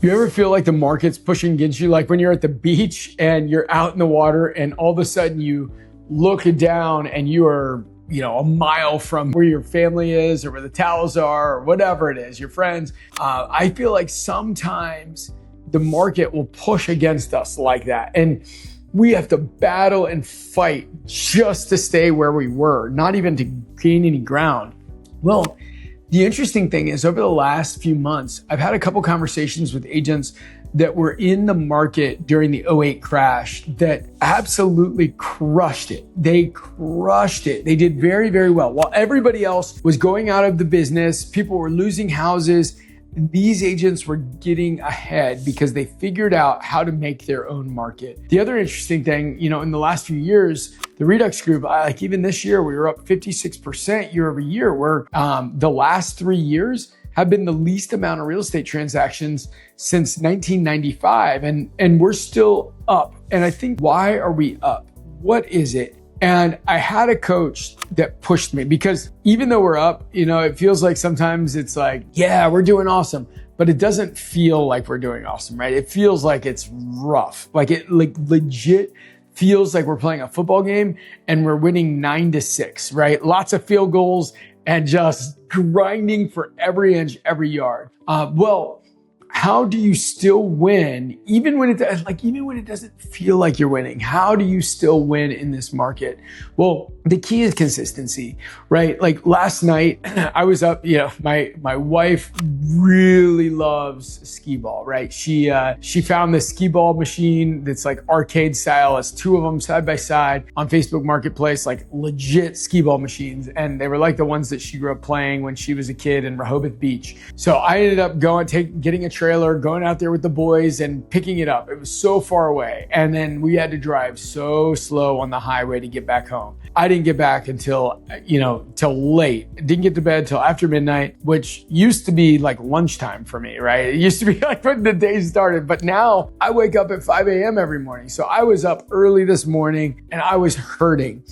You ever feel like the market's pushing against you? Like when you're at the beach and you're out in the water and all of a sudden you look down and you are, a mile from where your family is or where the towels are or whatever it is, your friends. I feel like sometimes the market will push against us like that. And we have to battle and fight just to stay where we were, not even to gain any ground. Well, the interesting thing is over the last few months, I've had a couple conversations with agents that were in the market during the '08 crash that absolutely crushed it. They crushed it. They did very, very well. While everybody else was going out of the business, people were losing houses, these agents were getting ahead because they figured out how to make their own market. The other interesting thing, in the last few years, the Redux group, like even this year, we were up 56% year over year, where the last 3 years have been the least amount of real estate transactions since 1995. And we're still up. And I think, why are we up? What is it? And I had a coach that pushed me because even though we're up, it feels like sometimes it's like, yeah, we're doing awesome, but it doesn't feel like we're doing awesome, right? It feels like it's rough. Like it legit feels like we're playing a football game and we're winning 9-6, right? Lots of field goals and just grinding for every inch, every yard. How do you still win even when it doesn't feel like you're winning? How do you still win in this market? Well, the key is consistency, right? Like last night I was up, my wife really loves skee ball, right? She found this skee ball machine that's like arcade style. It's two of them side by side on Facebook Marketplace, like legit skee ball machines. And they were like the ones that she grew up playing when she was a kid in Rehoboth Beach. So I ended up getting a trailer, going out there with the boys and picking it up. It was so far away. And then we had to drive so slow on the highway to get back home. I didn't get back until, till late. Didn't get to bed till after midnight, which used to be like lunchtime for me, right? It used to be like when the day started, but now I wake up at 5 a.m. every morning. So I was up early this morning and I was hurting.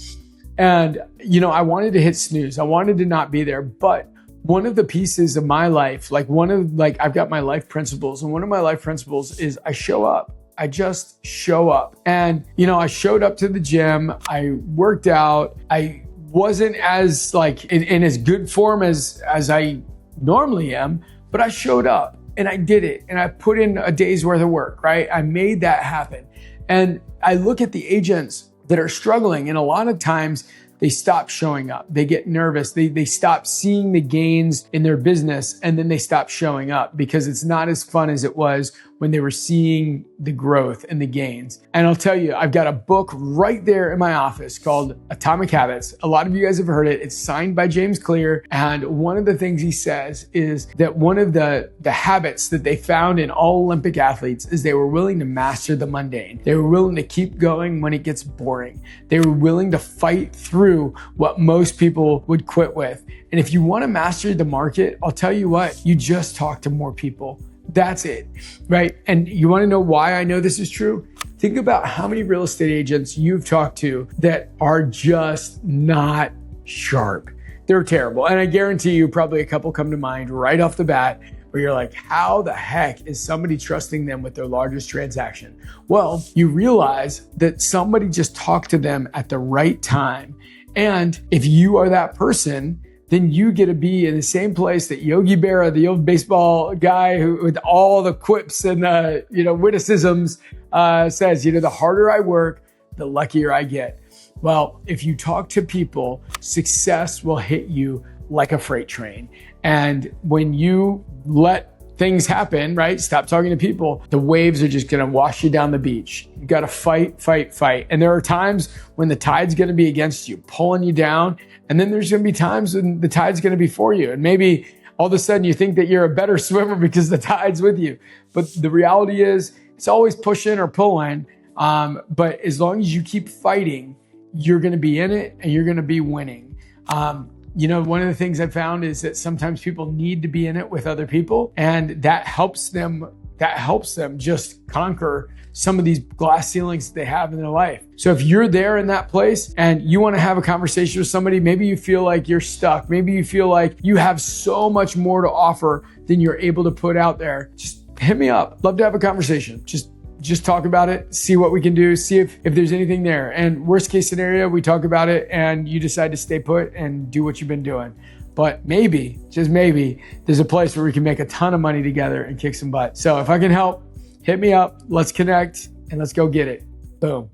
And, I wanted to hit snooze. I wanted to not be there, but one of the pieces of my life, I've got my life principles, and one of my life principles is I show up. I just show up. And, I showed up to the gym. I worked out. I wasn't as in as good form as I normally am, but I showed up and I did it. And I put in a day's worth of work, right? I made that happen. And I look at the agents that are struggling, and a lot of times they stop showing up. They get nervous. They stop seeing the gains in their business, and then they stop showing up because it's not as fun as it was when they were seeing the growth and the gains. And I'll tell you, I've got a book right there in my office called Atomic Habits. A lot of you guys have heard it. It's signed by James Clear. And one of the things he says is that one of the habits that they found in all Olympic athletes is they were willing to master the mundane. They were willing to keep going when it gets boring. They were willing to fight through what most people would quit with. And if you want to master the market, I'll tell you what, you just talk to more people. That's it, right? And you want to know why I know this is true? Think about how many real estate agents you've talked to that are just not sharp. They're terrible. And I guarantee you probably a couple come to mind right off the bat where you're like, how the heck is somebody trusting them with their largest transaction? Well, you realize that somebody just talked to them at the right time. And if you are that person, then you get to be in the same place that Yogi Berra, the old baseball guy who with all the quips and witticisms says, the harder I work, the luckier I get. Well, if you talk to people, success will hit you like a freight train. And when you let things happen, right? Stop talking to people. The waves are just going to wash you down the beach. You got to fight, fight, fight. And there are times when the tide's going to be against you, pulling you down. And then there's going to be times when the tide's going to be for you. And maybe all of a sudden you think that you're a better swimmer because the tide's with you. But the reality is it's always pushing or pulling. But as long as you keep fighting, you're going to be in it and you're going to be winning. One of the things I found is that sometimes people need to be in it with other people, and that helps them just conquer some of these glass ceilings that they have in their life. So if you're there in that place and you want to have a conversation with somebody, maybe you feel like you're stuck. Maybe you feel like you have so much more to offer than you're able to put out there. Just hit me up. Love to have a conversation. Just talk about it, see what we can do, see if there's anything there. And worst case scenario, we talk about it and you decide to stay put and do what you've been doing. But maybe, just maybe, there's a place where we can make a ton of money together and kick some butt. So if I can help, hit me up, let's connect, and let's go get it. Boom.